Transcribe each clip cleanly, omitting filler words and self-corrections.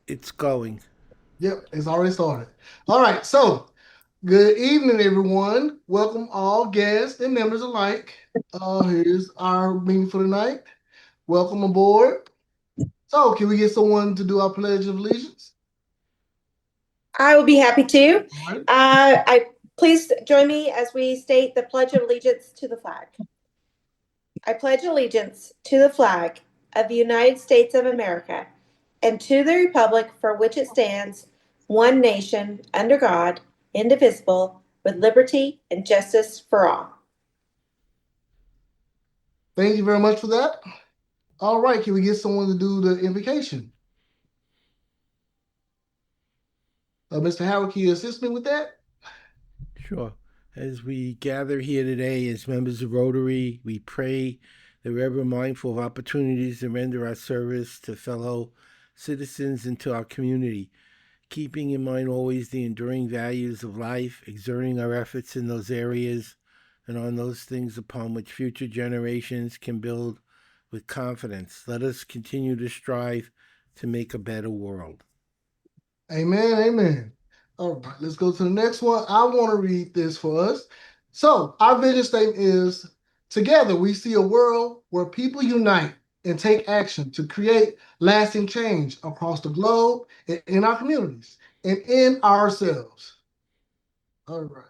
It's going. Yep, it's already started. All right, so good evening, everyone. Welcome all guests and members alike. Here's our meeting for tonight. Welcome aboard. So, can we get someone to do our Pledge of Allegiance? I will be happy to. All right. I please join me as we state the Pledge of Allegiance to the flag. I pledge allegiance to the flag of the United States of America and to the republic for which it stands, one nation under God, indivisible, with liberty and justice for all. Thank you very much for that. All right, can we get someone to do the invocation? Mr. Howard, can you assist me with that? Sure. As we gather here today as members of Rotary, we pray that we're ever mindful of opportunities to render our service to fellow citizens and to our community, keeping in mind always the enduring values of life, exerting our efforts in those areas and on those things upon which future generations can build with confidence. Let us continue to strive to make a better world. Amen, amen. All right, let's go to the next one. I want to read this for us. So, our vision statement is together we see a world where people unite and take action to create lasting change across the globe and in our communities and in ourselves. All right.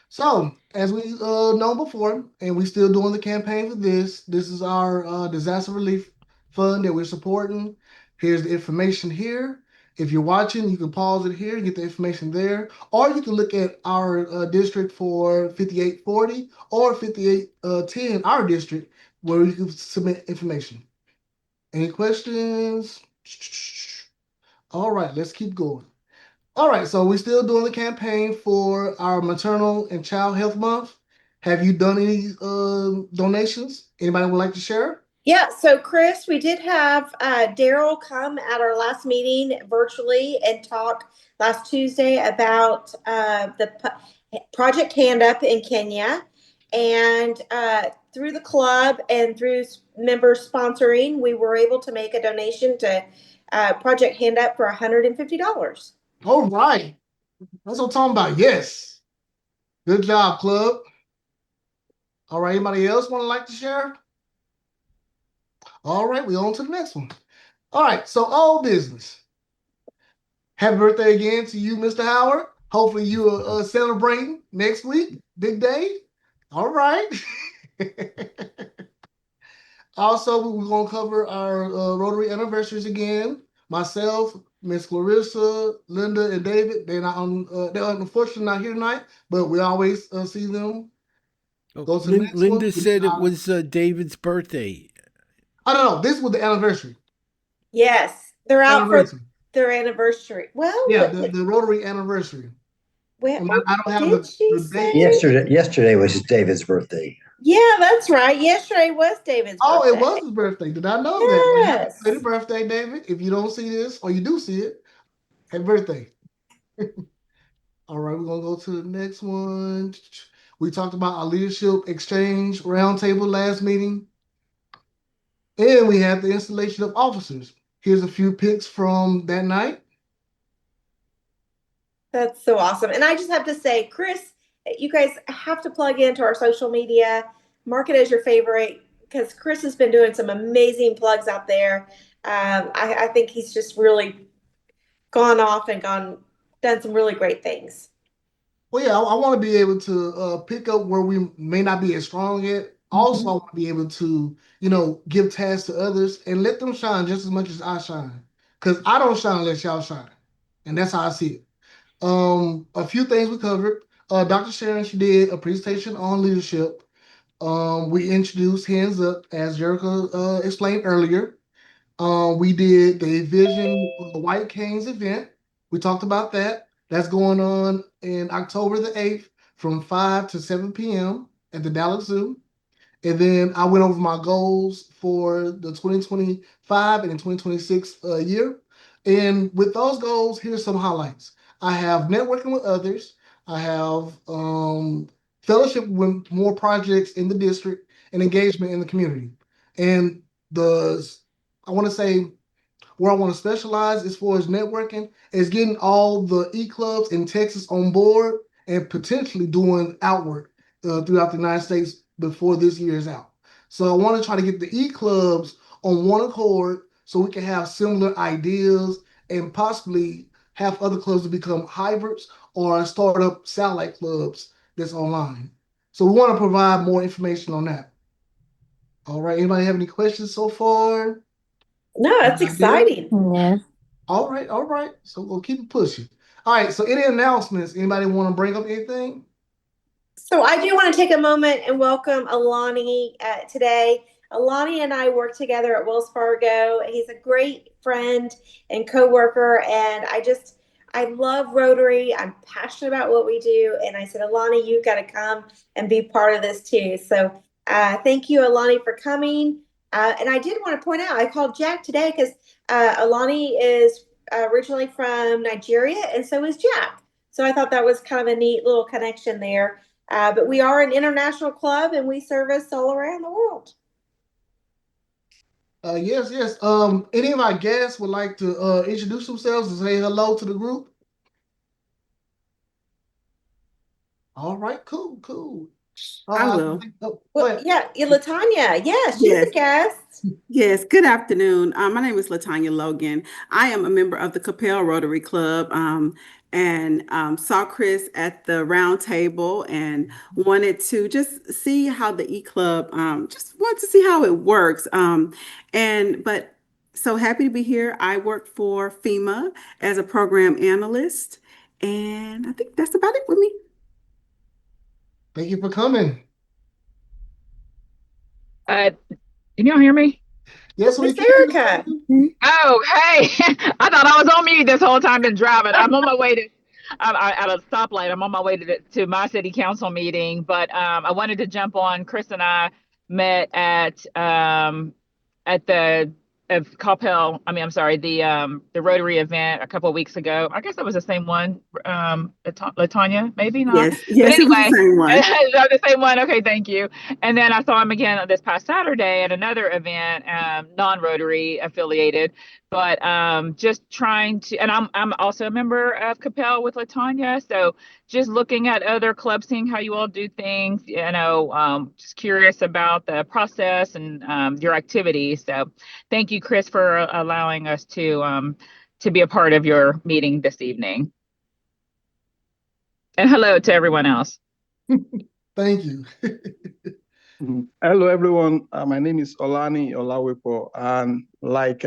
So, as we know before, and we still doing the campaign for this, this is our disaster relief fund that we're supporting. Here's the information here. If you're watching, you can pause it here, get the information there, or you can look at our district for 5840 or 5810, our district, where you can submit information. Any questions? All right, let's keep going. All right, so we're still doing the campaign for our maternal and child health month. Have you done any donations? Anybody would like to share? Yeah, so Chris, we did have Daryl come at our last meeting virtually and talk last Tuesday about Project Hand Up in Kenya. And through the club and through members sponsoring, we were able to make a donation to Project Hand Up for $150. All right, that's what I'm talking about. Yes, good job, club. All right, anybody else want to like to share? All right, we on to the next one. All right, so old business. Happy birthday again to you, Mr. Howard. Hopefully you are celebrating next week. Big day. All right. Also, we're going to cover our Rotary anniversaries again. Myself, Miss Clarissa, Linda, and David. They're unfortunately not here tonight, but we always see them. Oh, Go to the next one. Linda said it was David's birthday. I don't know. This was the anniversary. Yes, they're out for Anniversary. their anniversary. Well, Yeah, the Rotary anniversary. when I don't have did she the date. say? Yesterday was David's birthday. Yeah, that's right. Yesterday was David's Oh, it birthday. was his birthday. Did I know that? Well, happy Yes. birthday, David. If you don't see this or you do see it, happy birthday. All right, we're gonna go to the next one. We talked about our leadership exchange roundtable last meeting, and we had the installation of officers. Here's a few pics from that night. That's so awesome. And I just have to say, Chris, you guys have to plug into our social media, mark it as your favorite, because Chris has been doing some amazing plugs out there. I think he's just really gone off and done some really great things. Well, yeah, I want to be able to pick up where we may not be as strong at. Also, I want to be able to, give tasks to others and let them shine just as much as I shine. Because I don't shine unless y'all shine. And that's how I see it. A few things we covered. Dr. Sharon, she did a presentation on leadership. We introduced Hands Up, as Jericho explained earlier. We did the Vision White Canes event. We talked about that. That's going on in October the 8th from 5 to 7 p.m. at the Dallas Zoo. And then I went over my goals for the 2025 and 2026 year. And with those goals, here's some highlights. I have networking with others. I have fellowship with more projects in the district and engagement in the community. And the I want to say Where I want to specialize as far as networking is getting all the e-clubs in Texas on board and potentially doing outward throughout the United States before this year is out. So I want to try to get the e-clubs on one accord so we can have similar ideas and possibly have other clubs to become hybrids or start up satellite clubs that's online. So we want to provide more information on that. All right. Anybody have any questions so far? No, that's Any idea? exciting. Yeah. All right. All right. So we'll keep it pushing. All right. So any announcements? Anybody want to bring up anything? So I do want to take a moment and welcome Alani today. Alani and I work together at Wells Fargo. He's a great friend and coworker, and I love Rotary. I'm passionate about what we do, and I said, Alani, you've got to come and be part of this too. So thank you, Alani, for coming. And I did want to point out, I called Jack today because Alani is originally from Nigeria, and so is Jack. So I thought that was kind of a neat little connection there. But we are an international club and we service all around the world. Yes, yes. Any of our guests would like to introduce themselves and say hello to the group? All right, cool, cool. I will. Go Well, ahead. yeah, Latanya. Yeah, she's Yes. a guest. Yes, good afternoon. My name is Latanya Logan. I am a member of the Capel Rotary Club, and saw Chris at the round table and wanted to just see how the E-Club, just want to see how it works. But so happy to be here. I work for FEMA as a program analyst, and I think that's about it with me. Thank you for coming. Can y'all hear me? Yes, we Miss can. Erica. Oh, hey! I thought I was on mute this whole time. Been driving. I'm on my way to. I'm at a stoplight. I'm on my way to my city council meeting, but I wanted to jump on. Chris and I met at the Capel. I'm sorry, the Rotary event a couple of weeks ago. I guess that was the same one. Latanya, maybe not. Yes, yes, But it was the anyway, same one. the same one. Okay, thank you. And then I saw him again this past Saturday at another event, non-Rotary affiliated, but just trying to. And I'm also a member of Capel with Latanya, so just looking at other clubs, seeing how you all do things. Just curious about the process and your activities. So, thank you, Chris, for allowing us to be a part of your meeting this evening. And hello to everyone else. Thank you. Hello, everyone. My name is Olani Olawepo, and like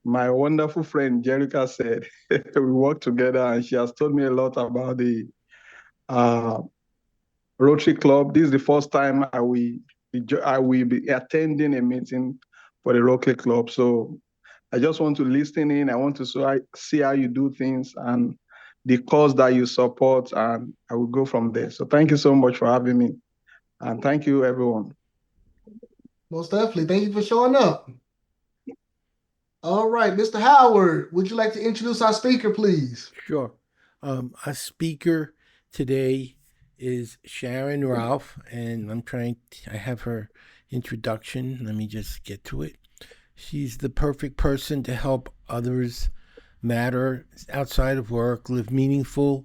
my wonderful friend Jerica said, we work together, and she has told me a lot about the Rotary Club. This is the first time I will be attending a meeting for the Rotary Club. So I just want to listen in. I want to see how you do things and the cause that you support, and I will go from there. So thank you so much for having me, and thank you, everyone. Most definitely. Thank you for showing up. All right, Mr. Howard, would you like to introduce our speaker, please? Sure. Our speaker today is Sharon Ralph, and I have her introduction. Let me just get to it. She's the perfect person to help others matter outside of work, live meaningful,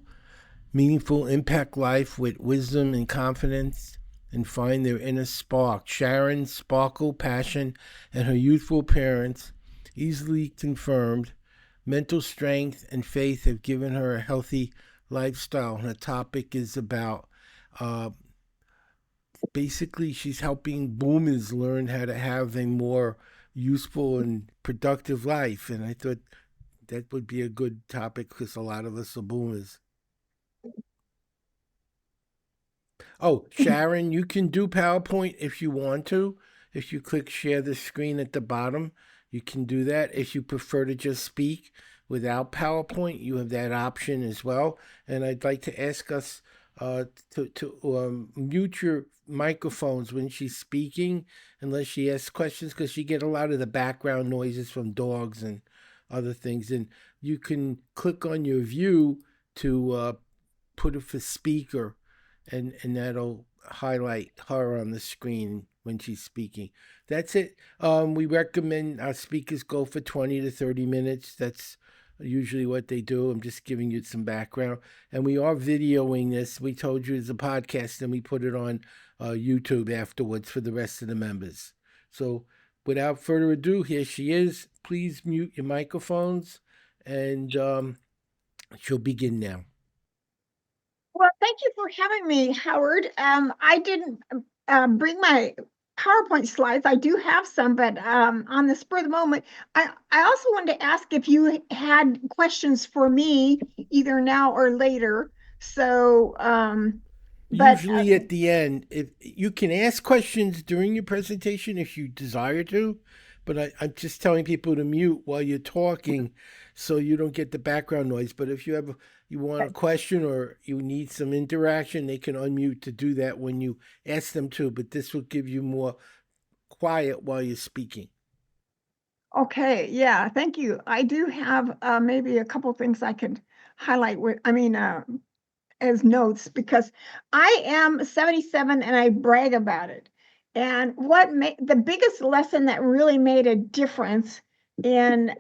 impact life with wisdom and confidence, and find their inner spark. Sharon's sparkle, passion, and her youthful parents, easily confirmed, mental strength and faith have given her a healthy lifestyle. And the topic is about basically she's helping boomers learn how to have a more useful and productive life. And I thought that would be a good topic because a lot of us are boomers. Oh, Sharon, you can do PowerPoint if you want to. If you click share the screen at the bottom, you can do that. If you prefer to just speak without PowerPoint, you have that option as well. And I'd like to ask us to mute your microphones when she's speaking, unless she asks questions, because you get a lot of the background noises from dogs and other things. And you can click on your view to put it for speaker, and that'll highlight her on the screen. when she's speaking. That's it. We recommend our speakers go for 20 to 30 minutes. That's usually what they do. I'm just giving you some background. And we are videoing this. We told you it's a podcast, and we put it on YouTube afterwards for the rest of the members. So without further ado, here she is. Please mute your microphones, and she'll begin now. Well, thank you for having me, Howard. I didn't bring my PowerPoint slides. I do have some, but on the spur of the moment, I also wanted to ask if you had questions for me, either now or later. So, usually at the end, if you can ask questions during your presentation if you desire to, but I'm just telling people to mute while you're talking so you don't get the background noise. But if you want a question or you need some interaction, they can unmute to do that when you ask them to, but this will give you more quiet while you're speaking. Okay, yeah, thank you. I do have maybe a couple things I could highlight as notes, because I am 77 and I brag about it. And the biggest lesson that really made a difference in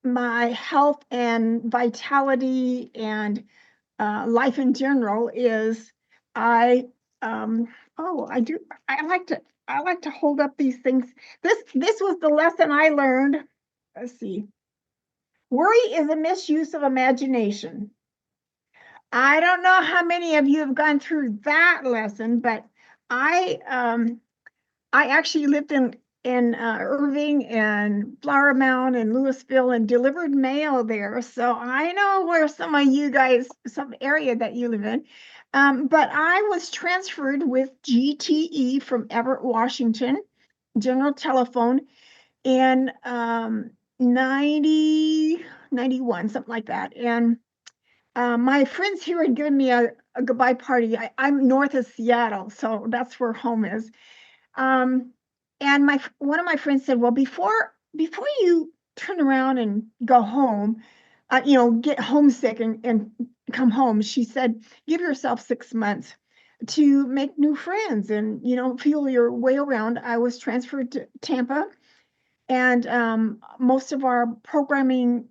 my health and vitality and life in general is I like to hold up these things. This was the lesson I learned. Let's see. Worry is a misuse of imagination. I don't know how many of you have gone through that lesson, but I actually lived in Irving and Flower Mound and Louisville and delivered mail there. So I know where some of you guys, some area that you live in. But I was transferred with GTE from Everett, Washington, General Telephone, in 91, something like that. And my friends here had given me a goodbye party. I'm north of Seattle, so that's where home is. And one of my friends said, well, before you turn around and go home, get homesick and come home, she said, give yourself 6 months to make new friends and, feel your way around. I was transferred to Tampa, and most of our programming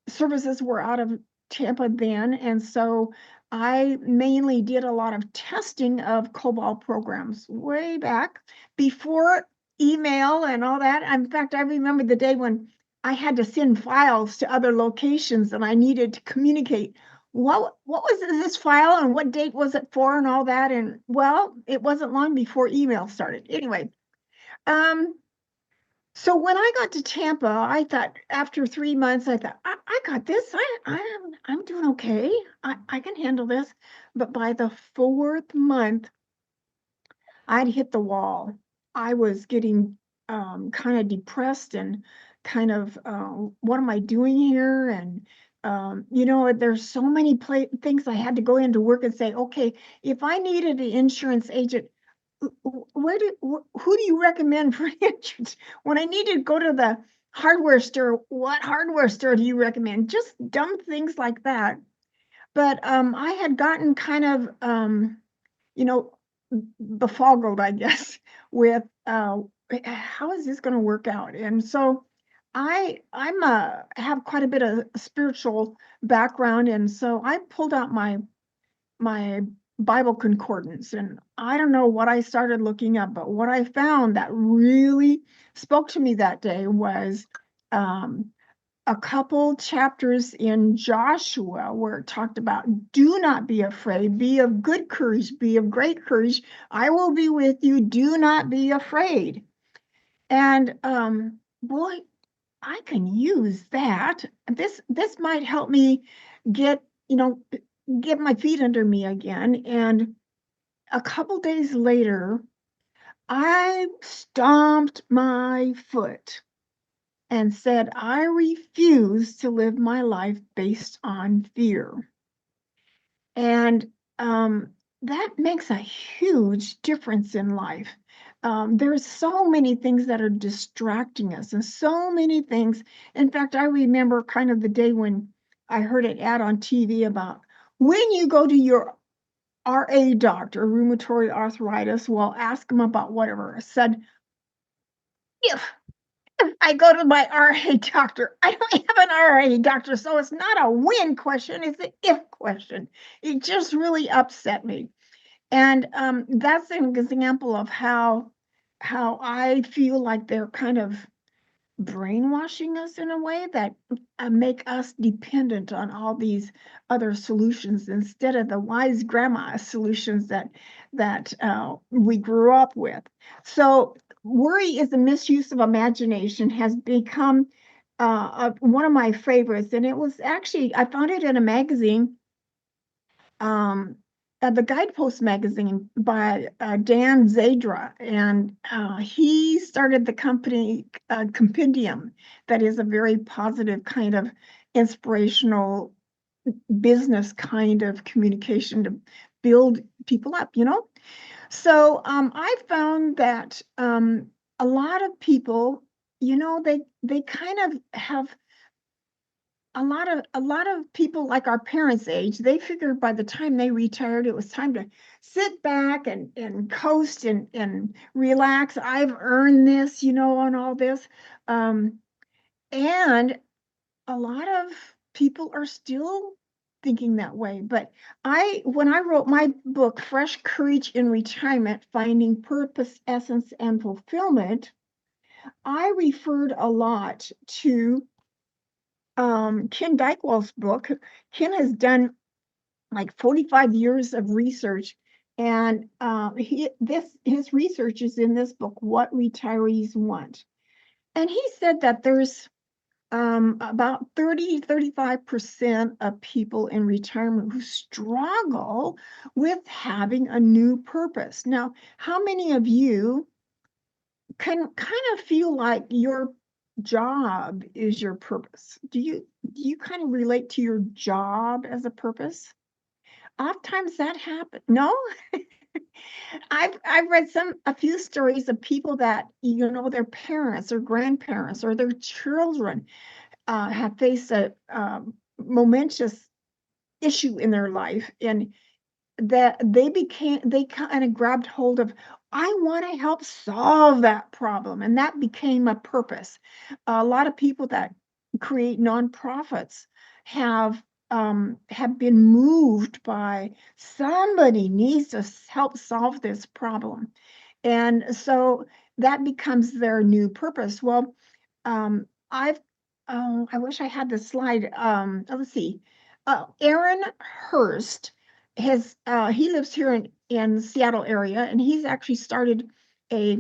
services were out of Tampa then. And so I mainly did a lot of testing of COBOL programs way back before email and all that. In fact, I remember the day when I had to send files to other locations and I needed to communicate. What was this file and what date was it for and all that? And well, it wasn't long before email started. Anyway, so when I got to Tampa, I thought after 3 months, I thought, I got this. I'm doing okay. I can handle this. But by the 4th month, I'd hit the wall. I was getting kind of depressed and kind of, what am I doing here? And, there's so many things I had to go into work and say, okay, if I needed an insurance agent, who do you recommend for insurance? When I need to go to the hardware store, what hardware store do you recommend? Just dumb things like that. But I had gotten kind of, befogged, I guess, with how is this going to work out? And so I'm have quite a bit of spiritual background, and so I pulled out my Bible concordance, and I don't know what I started looking up, but what I found that really spoke to me that day was a couple chapters in Joshua where it talked about, do not be afraid, be of good courage, be of great courage. I will be with you. Do not be afraid. And boy, I can use that. This might help me get my feet under me again. And a couple days later, I stomped my foot and said, I refuse to live my life based on fear. And that makes a huge difference in life. There's so many things that are distracting us and so many things. In fact, I remember kind of the day when I heard an ad on TV about when you go to your RA doctor, rheumatoid arthritis. Well, ask him about whatever. I said, if I go to my RA doctor, I don't have an RA doctor, so it's not a when question, it's an if question. It just really upset me. And that's an example of how I feel like they're kind of brainwashing us in a way that make us dependent on all these other solutions instead of the wise grandma solutions that we grew up with. So worry is a misuse of imagination has become one of my favorites, and it was actually I found it in a magazine. The Guidepost magazine by Dan Zadra, and he started the company Compendium, that is a very positive kind of inspirational business kind of communication to build people up, you know? So I found that a lot of people, you know, they kind of have a lot of people like our parents' age, they figured by the time they retired, it was time to sit back and coast and relax. I've earned this, you know, and all this. And a lot of people are still thinking that way. But when I wrote my book, Fresh Courage in Retirement, Finding Purpose, Essence, and Fulfillment, I referred a lot to Ken Dykewell's book. Ken has done like 45 years of research, and his research is in this book, What Retirees Want. And he said that there's about 35% of people in retirement who struggle with having a new purpose. Now, how many of you can kind of feel like your job is your purpose? Do you kind of relate to your job as a purpose? Oftentimes that happens. No? I've read a few stories of people that, you know, their parents or grandparents or their children have faced a momentous issue in their life, and that they kind of grabbed hold of, I want to help solve that problem, and that became a purpose. A lot of people that create nonprofits have been moved by somebody needs to help solve this problem, and so that becomes their new purpose. Well, I've I wish I had the slide. Let's see. Aaron Hurst he lives here in Seattle area, and he's actually started a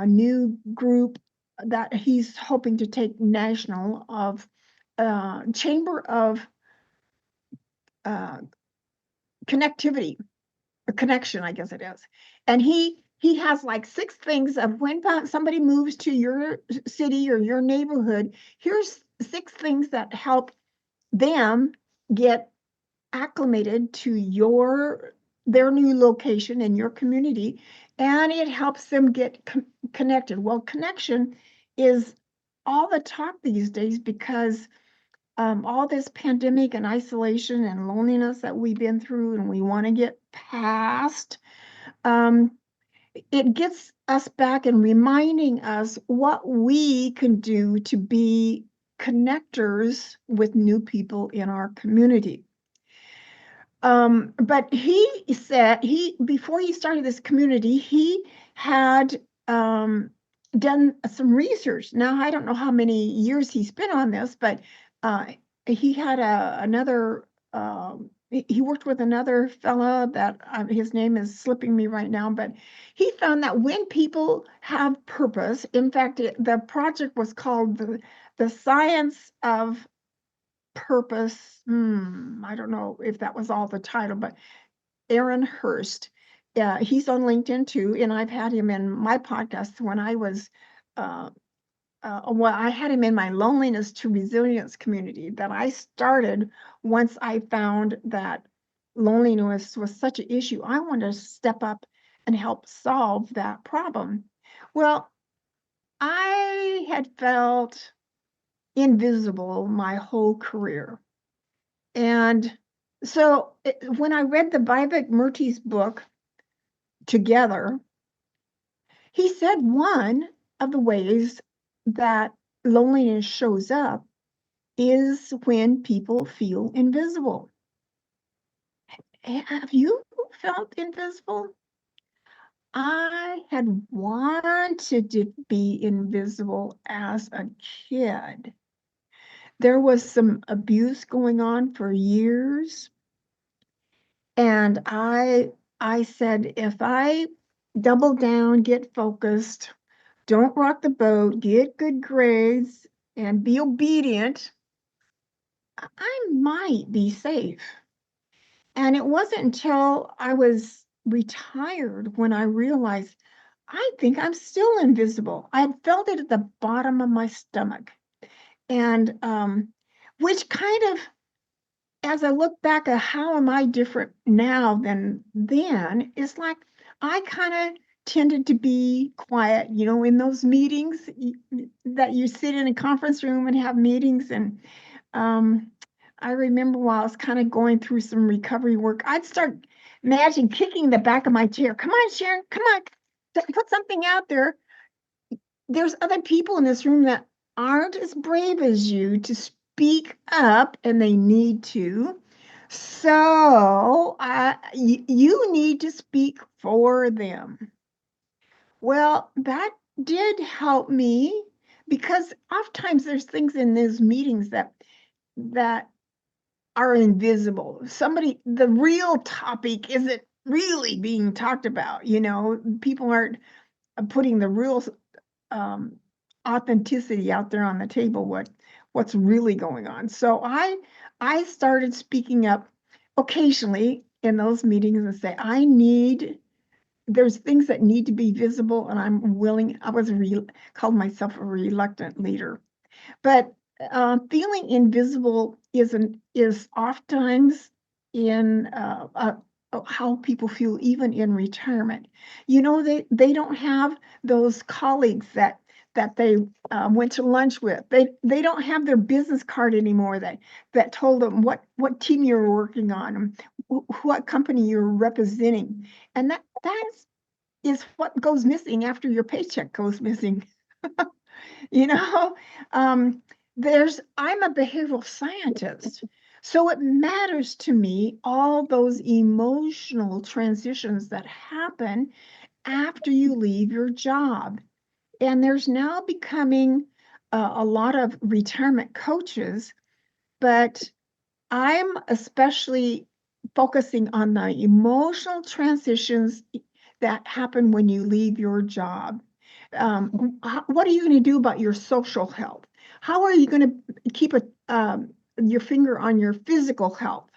new group that he's hoping to take national of Chamber of Connectivity, or Connection, I guess it is. And he has like 6 things of when somebody moves to your city or your neighborhood, here's 6 things that help them get acclimated to their new location in your community, and it helps them get connected. Well, connection is all the talk these days because all this pandemic and isolation and loneliness that we've been through and we want to get past, it gets us back and reminding us what we can do to be connectors with new people in our community. But he said before he started this community, he had done some research. Now, I don't know how many years he spent on this, but he had he worked with another fella that his name is slipping me right now, but he found that when people have purpose, in fact, the project was called the Science of Purpose. I don't know if that was all the title, but Aaron Hurst, he's on LinkedIn too, and I've had him in my podcast when I was, I had him in my Loneliness to Resilience community that I started once I found that loneliness was such an issue. I wanted to step up and help solve that problem. Well, I had felt invisible my whole career. And So when I read the Vivek Murthy's book Together, he said one of the ways that loneliness shows up is when people feel invisible. Have you felt invisible? I had wanted to be invisible as a kid. There was some abuse going on for years. And I said, if I double down, get focused, don't rock the boat, get good grades, and be obedient, I might be safe. And it wasn't until I was retired when I realized I think I'm still invisible. I had felt it at the bottom of my stomach. And which kind of, as I look back at how am I different now than then, it's like I kind of tended to be quiet, in those meetings that you sit in a conference room and have meetings. And I remember while I was kind of going through some recovery work, I'd start imagine kicking the back of my chair. Come on, Sharon, come on, put something out there. There's other people in this room that aren't as brave as you to speak up, and they need to. So you need to speak for them. Well, that did help me because oftentimes there's things in those meetings that are invisible. The real topic isn't really being talked about. People aren't putting the real authenticity out there on the table, what's really going on. So I started speaking up occasionally in those meetings and say, there's things that need to be visible, and I'm willing. I called myself a reluctant leader, but feeling invisible is oftentimes in how people feel even in retirement. They don't have those colleagues that they went to lunch with. They don't have their business card anymore that told them what team you're working on and what company you're representing. And that is what goes missing after your paycheck goes missing. I'm a behavioral scientist. So it matters to me, all those emotional transitions that happen after you leave your job. And there's now becoming a lot of retirement coaches, but I'm especially focusing on the emotional transitions that happen when you leave your job. What are you going to do about your social health? How are you going to keep your finger on your physical health?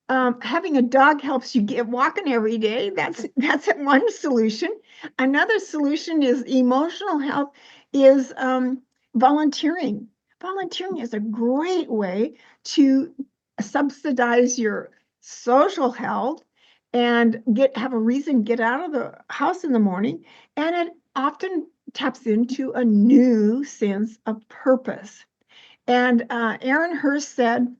Having a dog helps you get walking every day. That's one solution. Another solution is emotional health is volunteering. Volunteering is a great way to subsidize your social health and have a reason to get out of the house in the morning. And it often taps into a new sense of purpose. And Aaron Hurst said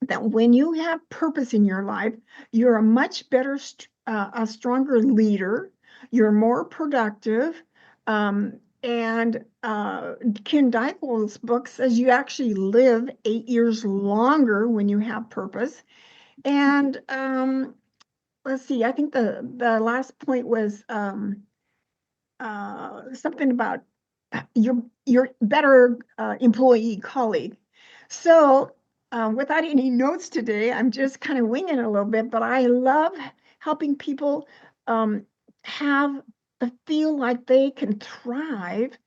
that when you have purpose in your life, you're a much better, a stronger leader, you're more productive. And Ken Dykewald's book says you actually live 8 years longer when you have purpose. And let's see, I think the last point was something about your better employee colleague. So without any notes today, I'm just kind of winging it a little bit, but I love helping people feel like they can thrive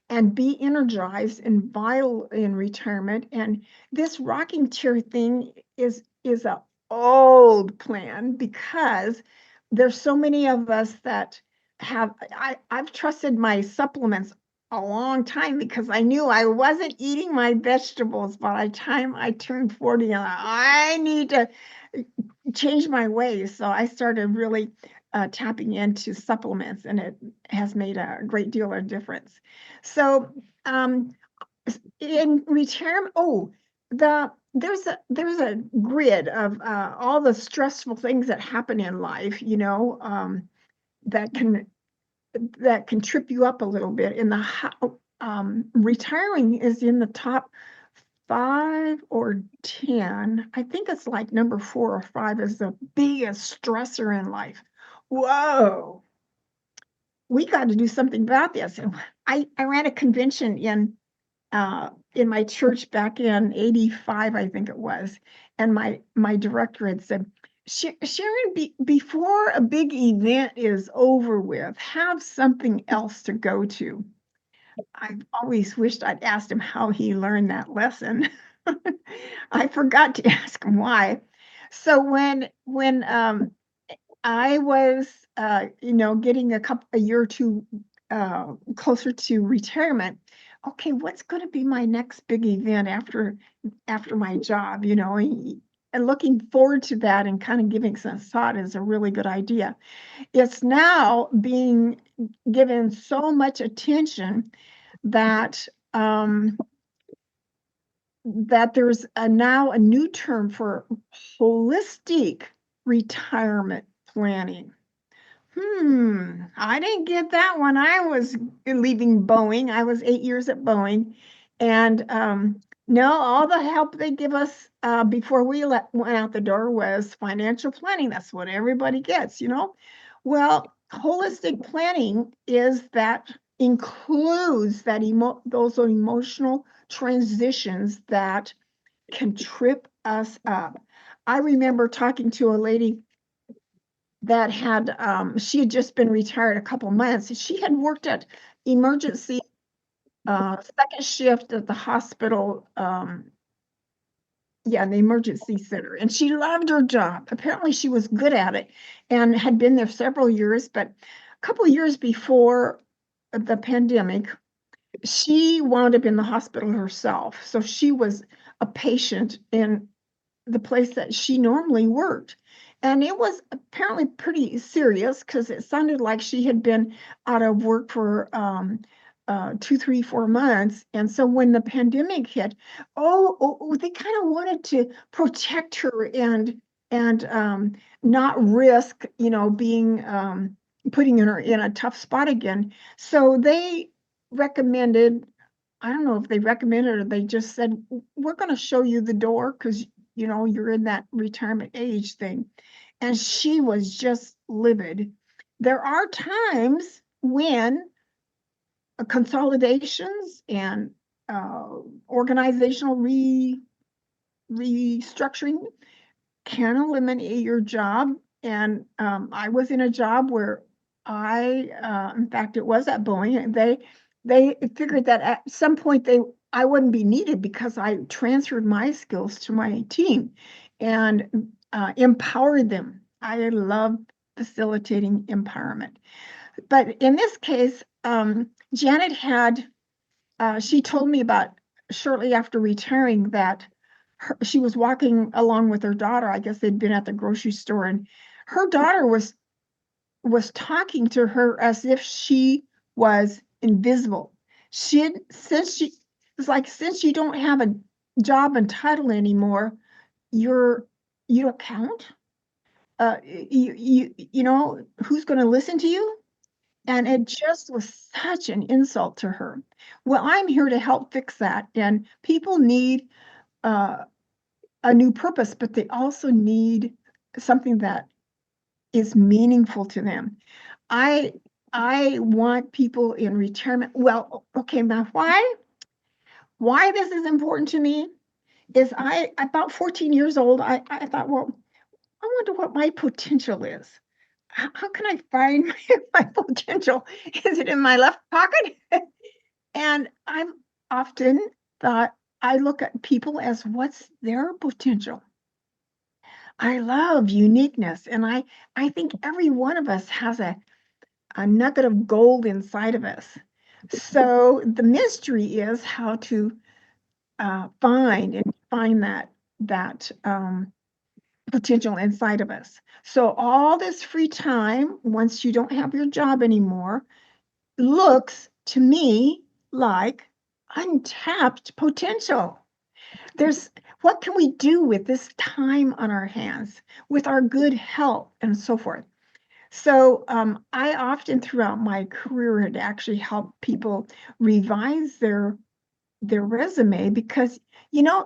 and be energized and vital in retirement. And this rocking chair thing is a old plan because there's so many of us that I've trusted my supplements a long time because I knew I wasn't eating my vegetables by the time I turned 40, and I need to change my ways. So I started really tapping into supplements, and it has made a great deal of difference. So in retirement, there's a grid of all the stressful things that happen in life, that can trip you up a little bit. And retiring is in the top 5 or 10. I think it's like number 4 or 5 is the biggest stressor in life. Whoa, we got to do something about this. And I ran a convention in my church back in 85, I think it was. And my director had said, Sharon, before a big event is over with, have something else to go to. I've always wished I'd asked him how he learned that lesson. I forgot to ask him why. So when I was, getting a year or two closer to retirement, okay, what's going to be my next big event after my job, and looking forward to that and kind of giving some thought is a really good idea. It's now being given so much attention that there's now a new term for holistic retirement planning. I didn't get that when I was leaving Boeing. I was 8 years at Boeing. And no, all the help they give us before we went out the door was financial planning. That's what everybody gets, Well, holistic planning includes those emotional transitions that can trip us up. I remember talking to a lady that she had just been retired a couple months. She had worked at emergency second shift at the hospital, in the emergency center, and she loved her job. Apparently she was good at it and had been there several years, but a couple of years before the pandemic, she wound up in the hospital herself. So she was a patient in the place that she normally worked. And it was apparently pretty serious because it sounded like she had been out of work for 2, 3, 4 months. And so when the pandemic hit, they kind of wanted to protect her and not risk, being putting her in a tough spot again. So they recommended, I don't know if they recommended or they just said, we're going to show you the door because you're in that retirement age thing. And she was just livid. There are times when consolidations and organizational restructuring can eliminate your job. And I was in a job where in fact, it was at Boeing, and they figured that at some point I wouldn't be needed because I transferred my skills to my team and empowered them. I love facilitating empowerment. But in this case, Janet she told me about shortly after retiring that she was walking along with her daughter. I guess they'd been at the grocery store, and her daughter was talking to her as if she was invisible. Since you don't have a job and title anymore, you don't count. Who's going to listen to you? And it just was such an insult to her. Well, I'm here to help fix that. And people need a new purpose, but they also need something that is meaningful to them. I want people in retirement. Well, okay, now why this is important to me is about 14 years old, I thought, well, I wonder what my potential is. How can I find my potential? Is it in my left pocket? And I've often thought, I look at people as what's their potential. I love uniqueness, and I think every one of us has a nugget of gold inside of us. So the mystery is how to find that potential inside of us. So all this free time, once you don't have your job anymore, looks to me like untapped potential. what can we do with this time on our hands, with our good health and so forth? So I often throughout my career had actually helped people revise their resume because,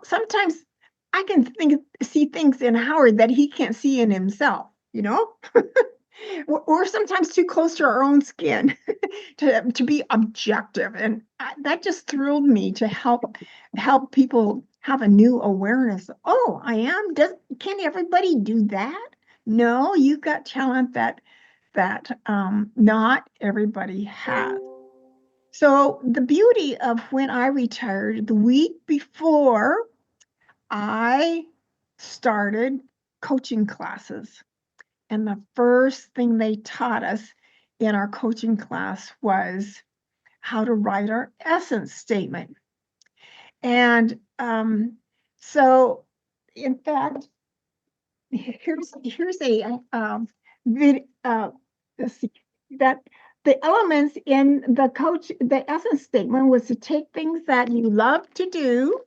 sometimes I can see things in Howard that he can't see in himself, or sometimes too close to our own skin to be objective. And that just thrilled me to help people have a new awareness. Oh, can everybody do that? No, you've got talent that not everybody has. So the beauty of when I retired, the week before I started coaching classes. And the first thing they taught us in our coaching class was how to write our essence statement. And so, in fact, here's a let's see, that the elements in the essence statement was to take things that you love to do.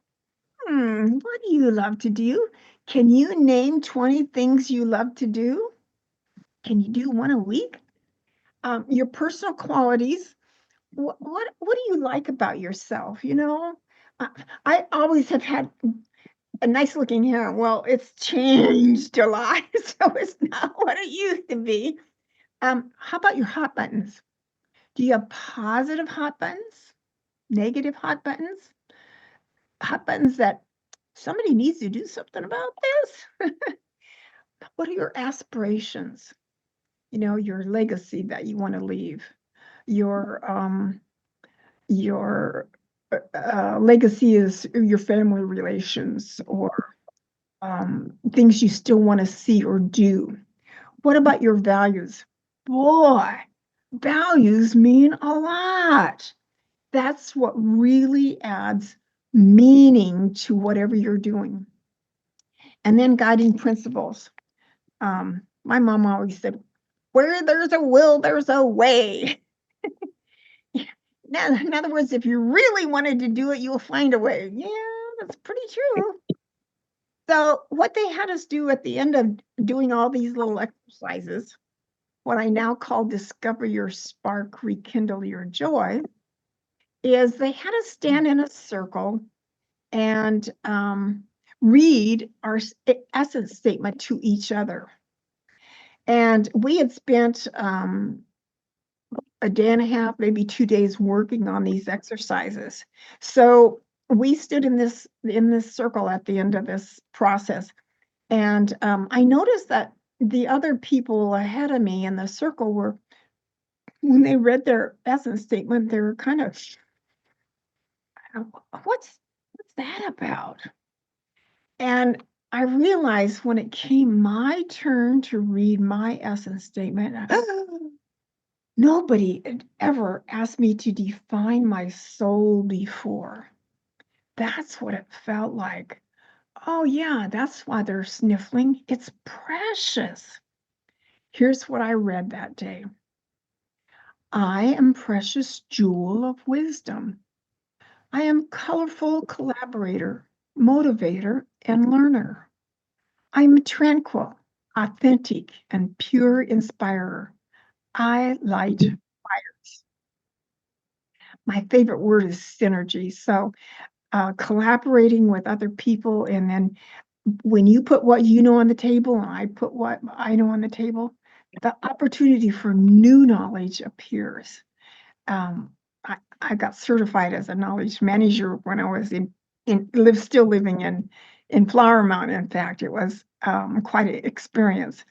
What do you love to do? Can you name 20 things you love to do? Can you do one a week? Your personal qualities. What do you like about yourself? I always have had a nice looking hair. Well, it's changed a lot, so it's not what it used to be. How about your hot buttons? Do you have positive hot buttons? Negative hot buttons? Hot buttons that somebody needs to do something about this? What are your aspirations? Your legacy that you want to leave, your legacy is your family relations or things you still want to see or do. What about your values? Boy, values mean a lot. That's what really adds meaning to whatever you're doing. And then guiding principles. My mom always said, where there's a will, there's a way. Now, in other words, if you really wanted to do it, you'll find a way. Yeah, that's pretty true. So what they had us do at the end of doing all these little exercises, what I now call Discover Your Spark, Rekindle Your Joy, is they had us stand in a circle and read our essence statement to each other. And we had spent a day and a half, maybe 2 days working on these exercises. So we stood in this circle at the end of this process. And I noticed that the other people ahead of me in the circle were, when they read their essence statement, they were kind of, what's that about? And I realized when it came my turn to read my essence statement, nobody had ever asked me to define my soul before. That's what it felt like. Oh, yeah, that's why they're sniffling. It's precious. Here's what I read that day. I am precious jewel of wisdom. I am colorful collaborator, motivator, and learner. I'm tranquil, authentic, and pure inspirer. I light fires. My favorite word is synergy. So collaborating with other people, and then when you put what you know on the table and I put what I know on the table, the opportunity for new knowledge appears. I got certified as a knowledge manager when I was still living in Flower Mound. In fact, it was quite an experience.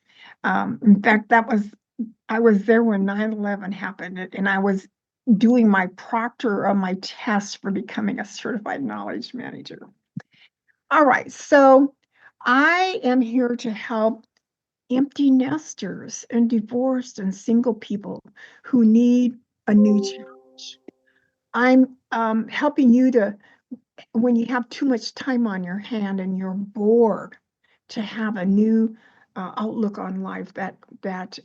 In fact, I was there when 9/11 happened, and I was doing my proctor of my test for becoming a certified knowledge manager. All right, so I am here to help empty nesters and divorced and single people who need a new challenge. I'm helping you to, when you have too much time on your hand and you're bored, to have a new outlook on life that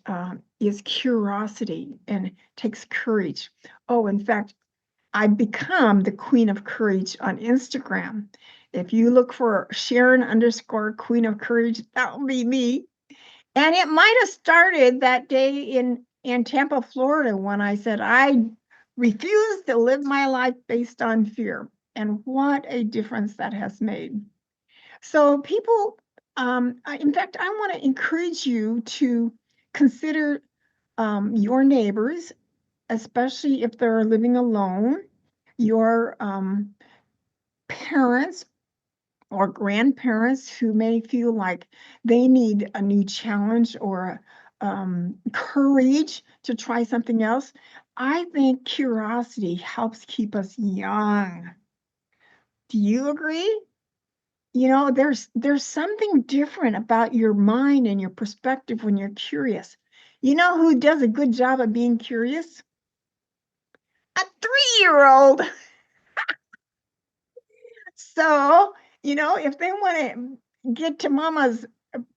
is curiosity and takes courage. Oh, in fact, I've become the Queen of Courage on Instagram. If you look for Sharon_Queen of Courage, that will be me. And it might have started that day in Tampa, Florida, when I said, I refuse to live my life based on fear. And what a difference that has made. So people, in fact, I want to encourage you to consider your neighbors, especially if they're living alone, your parents or grandparents who may feel like they need a new challenge or courage to try something else. I think curiosity helps keep us young. Do you agree? You know, there's something different about your mind and your perspective when you're curious. You know who does a good job of being curious? A 3-year-old. So, you know, if they want to get to mama's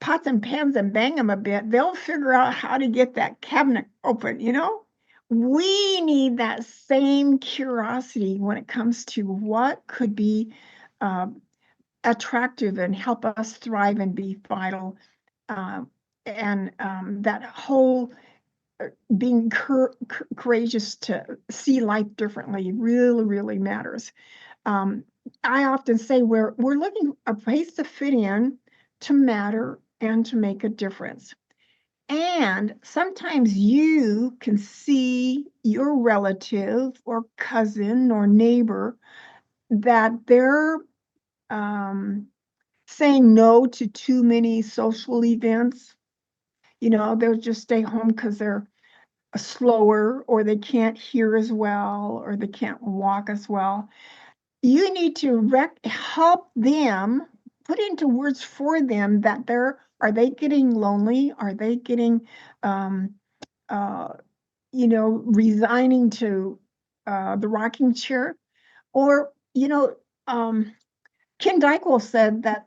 pots and pans and bang them a bit, they'll figure out how to get that cabinet open, you know? We need that same curiosity when it comes to what could be attractive and help us thrive and be vital. That whole being courageous to see life differently really, really matters. I often say we're looking a place to fit in, to matter, and to make a difference. And sometimes you can see your relative or cousin or neighbor that they're saying no to too many social events. You know, they'll just stay home because they're slower, or they can't hear as well, or they can't walk as well. You need to help them, put into words for them that are they getting lonely? Are they getting, resigning to the rocking chair? Or, Ken Dykewell said that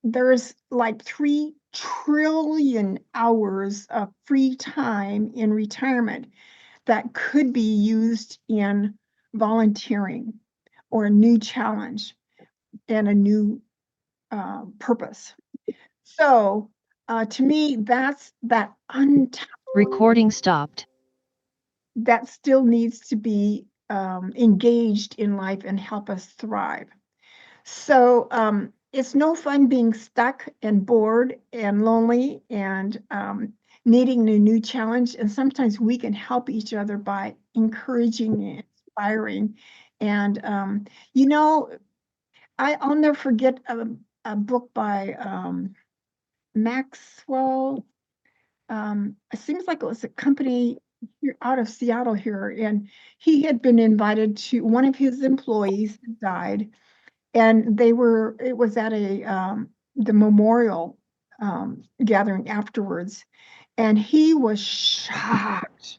there's like 3 trillion hours of free time in retirement that could be used in volunteering or a new challenge and a new purpose. So to me, that's that untapped Recording stopped. that still needs to be engaged in life and help us thrive. So it's no fun being stuck and bored and lonely and needing a new challenge. And sometimes we can help each other by encouraging and inspiring. And, I'll never forget a book by Maxwell. It seems like it was a company here out of Seattle here. And he had been invited to, one of his employees had died. And it was at the memorial gathering afterwards. And he was shocked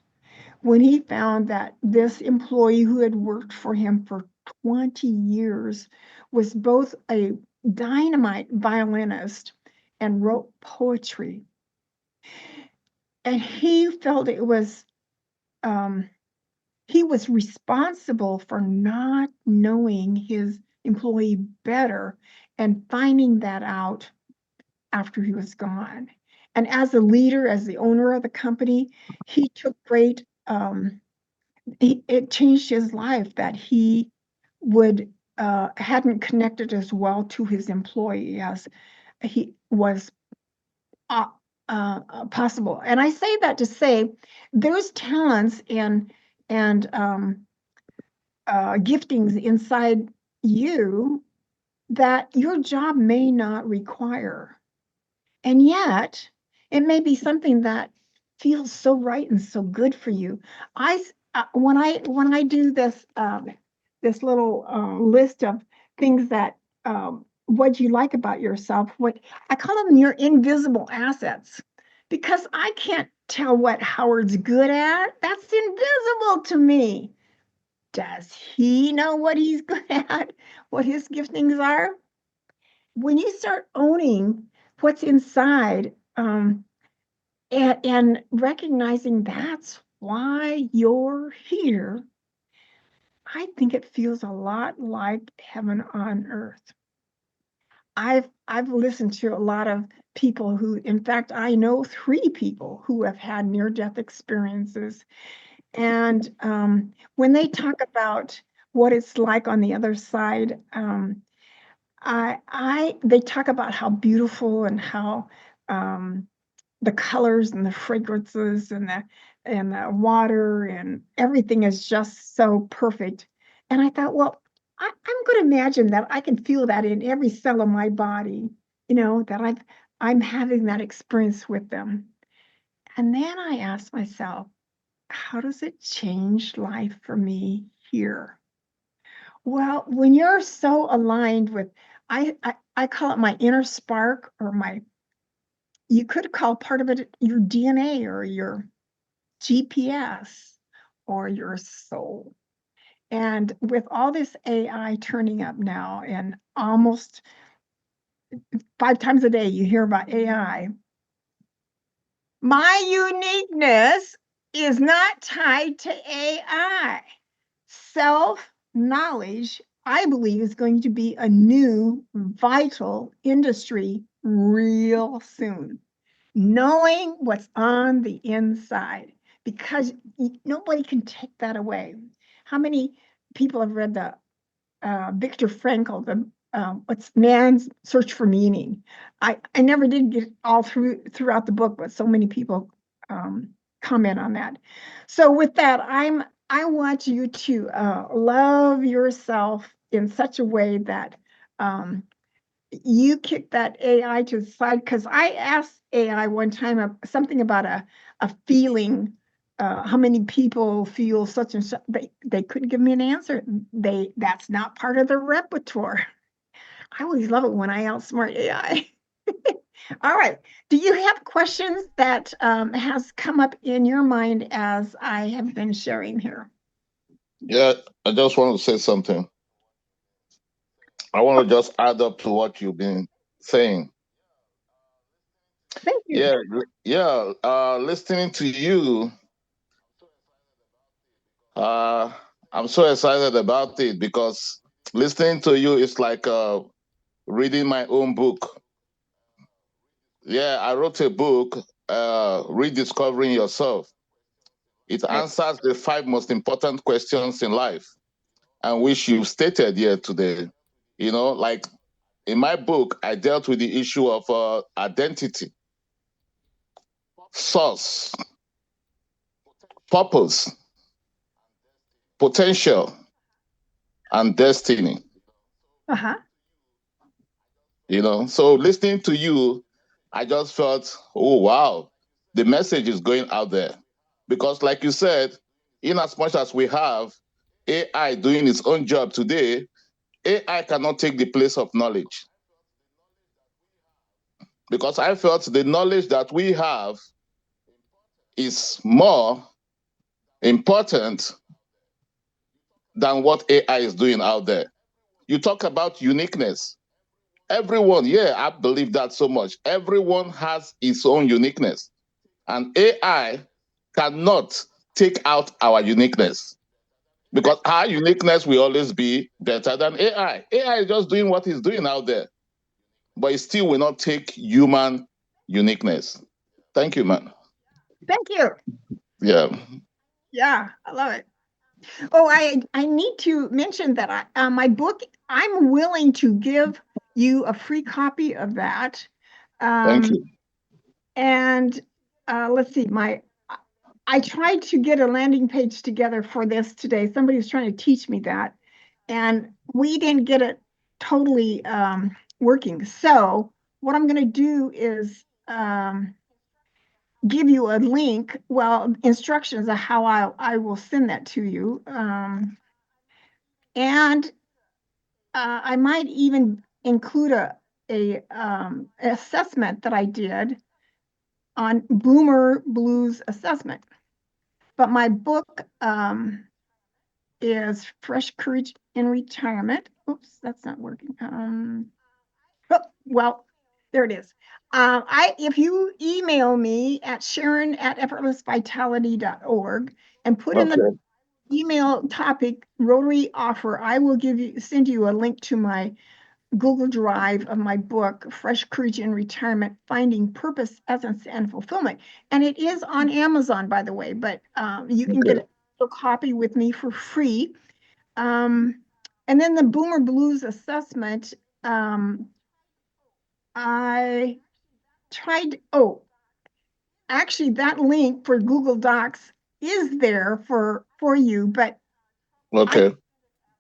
when he found that this employee who had worked for him for 20 years was both a dynamite violinist and wrote poetry. And he felt he was responsible for not knowing his employee better and finding that out after he was gone. And as a leader, as the owner of the company, he took great, it changed his life that he hadn't connected as well to his employee as he was possible. And I say that to say there's talents and giftings inside you that your job may not require. And yet, it may be something that feels so right and so good for you. When I do this this little list of things that what you like about yourself, what I call them your invisible assets, because I can't tell what Howard's good at. That's invisible to me. Does he know what he's good at? What his giftings are? When you start owning what's inside and recognizing that's why you're here, I think it feels a lot like heaven on earth. I've listened to a lot of people who, in fact, I know 3 people who have had near-death experiences. And when they talk about what it's like on the other side, they talk about how beautiful and how the colors and the fragrances and the water and everything is just so perfect. And I thought, well, I'm going to imagine that I can feel that in every cell of my body, that I'm having that experience with them. And then I asked myself, how does it change life for me here? Well, when you're so aligned with, I call it my inner spark, or you could call part of it your DNA or your GPS or your soul. And with all this AI turning up now, and almost 5 times a day you hear about AI, my uniqueness is not tied to AI. Self-knowledge, I believe, is going to be a new vital industry real soon. Knowing what's on the inside, because nobody can take that away. How many people have read the Viktor Frankl, what's Man's Search for Meaning? I never did get all throughout the book, but so many people comment on that. So with that, I want you to love yourself in such a way that you kick that AI to the side. Because I asked AI one time something about a feeling, how many people feel such and such. They couldn't give me an answer. That's not part of their repertoire. I always love it when I outsmart AI. All right. Do you have questions that has come up in your mind as I have been sharing here? Yeah, I just want to say something. I want to just add up to what you've been saying. Thank you. Listening to you, I'm so excited about it, because listening to you is like reading my own book. Yeah, I wrote a book, Rediscovering Yourself. It answers the 5 most important questions in life, and which you stated here today. Like in my book, I dealt with the issue of identity, source, purpose, potential, and destiny. Uh-huh. So listening to you, I just felt, oh, wow, the message is going out there. Because like you said, in as much as we have AI doing its own job today, AI cannot take the place of knowledge. Because I felt the knowledge that we have is more important than what AI is doing out there. You talk about uniqueness. Everyone, I believe that so much. Everyone has its own uniqueness. And AI cannot take out our uniqueness, because our uniqueness will always be better than AI. AI is just doing what it's doing out there, but it still will not take human uniqueness. Thank you, man. Thank you. Yeah. Yeah, I love it. Oh, I need to mention that my book, I'm willing to give you a free copy of that. Thank you. And let's see, I tried to get a landing page together for this today. Somebody was trying to teach me that, and we didn't get it totally working. So what I'm going to do is give you a link, instructions of how I will send that to you. And I might even include a assessment that I did on Boomer Blues assessment. But my book is Fresh Courage in Retirement. Oops, that's not working. There it is. If you email me at Sharon@effortlessvitality.org and put in the email topic Rotary offer, I will send you a link to my Google Drive of my book, Fresh Courage in Retirement, Finding Purpose, Essence, and Fulfillment. And it is on Amazon, by the way, but you can get a copy with me for free. And then the Boomer Blues assessment, I tried, actually that link for Google Docs is there for you, but Okay.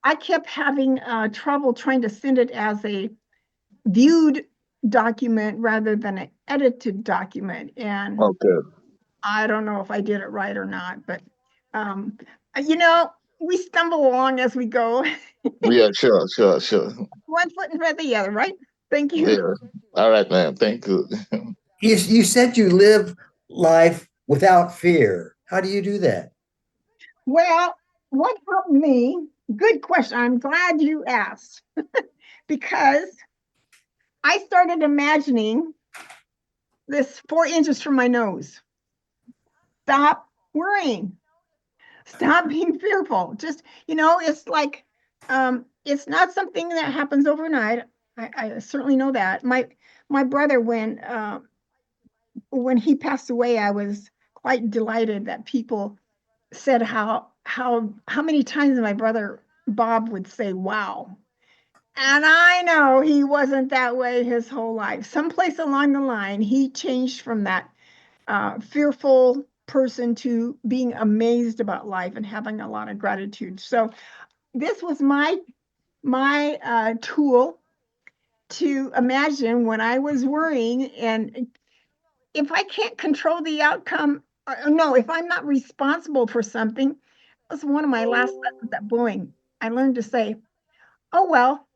I kept having trouble trying to send it as a viewed document rather than an edited document. And Okay. I don't know if I did it right or not, but you know, we stumble along as we go. Yeah, sure. One foot in front of the other, right? Thank you. Yeah. All right, ma'am. Thank you. You said you live life without fear. How do you do that? Well, what helped me? Good question. I'm glad you asked because I started imagining this 4 inches from my nose. Stop worrying. Stop being fearful. Just, it's like, it's not something that happens overnight. I certainly know that. My brother, when he passed away, I was quite delighted that people said how many times my brother Bob would say, wow. And I know he wasn't that way his whole life. Someplace along the line, he changed from that fearful person to being amazed about life and having a lot of gratitude. So this was my tool to imagine when I was worrying, and if I can't control the outcome, no, if I'm not responsible for something, that was one of my last lessons at Boeing. I learned to say, oh, well,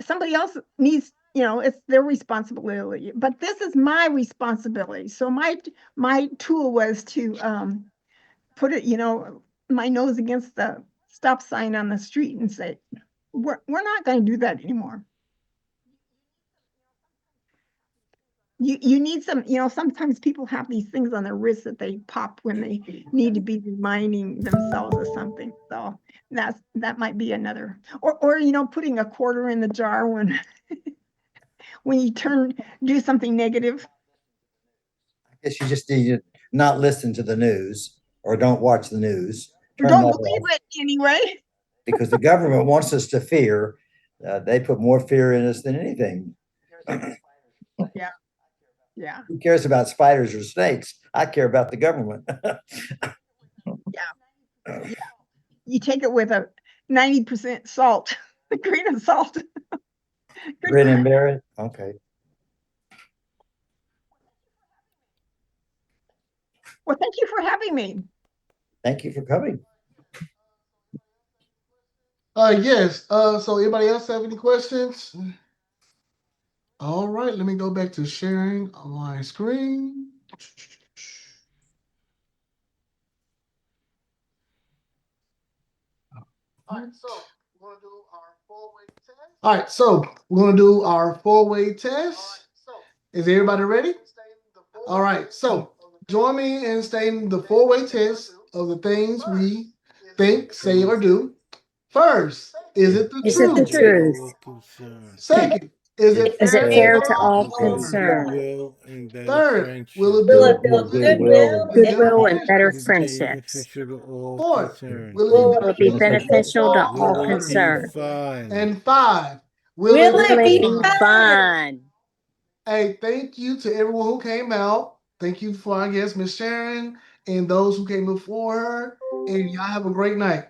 somebody else needs, it's their responsibility, but this is my responsibility. So my tool was to put it, my nose against the stop sign on the street and say, we're not going to do that anymore. You need some, sometimes people have these things on their wrists that they pop when they need to be reminding themselves of something. So that might be another, or putting a quarter in the jar when when you do something negative. I guess you just need to not listen to the news or don't watch the news. Don't believe it anyway. Because the government wants us to fear. They put more fear in us than anything. Yeah. Who cares about spiders or snakes? I care about the government. Yeah. You take it with a 90% salt, a grain of salt. Grin and bear it. Okay. Well, thank you for having me. Thank you for coming. Yes. So anybody else have any questions? All right, let me go back to sharing my screen. All right, so we're gonna do our four-way test. All right, so we're gonna do our four-way test. Is everybody ready? All right, so join me in stating the four-way test of the things we think, say, or do. First, is it the Is it the truth? truth? Second, is it fair to all concerned? Goodwill and better Third, friendship. will it Will it build build goodwill Goodwill and better Will it be friendships? beneficial to all Fourth, concerned? will Will it be beneficial to Will all it be concerned? fun? And five, Will Will it it be be fun? fun? Hey, thank you to everyone who came out. Thank you for our guest, Miss Sharon, and those who came before her. And y'all have a great night.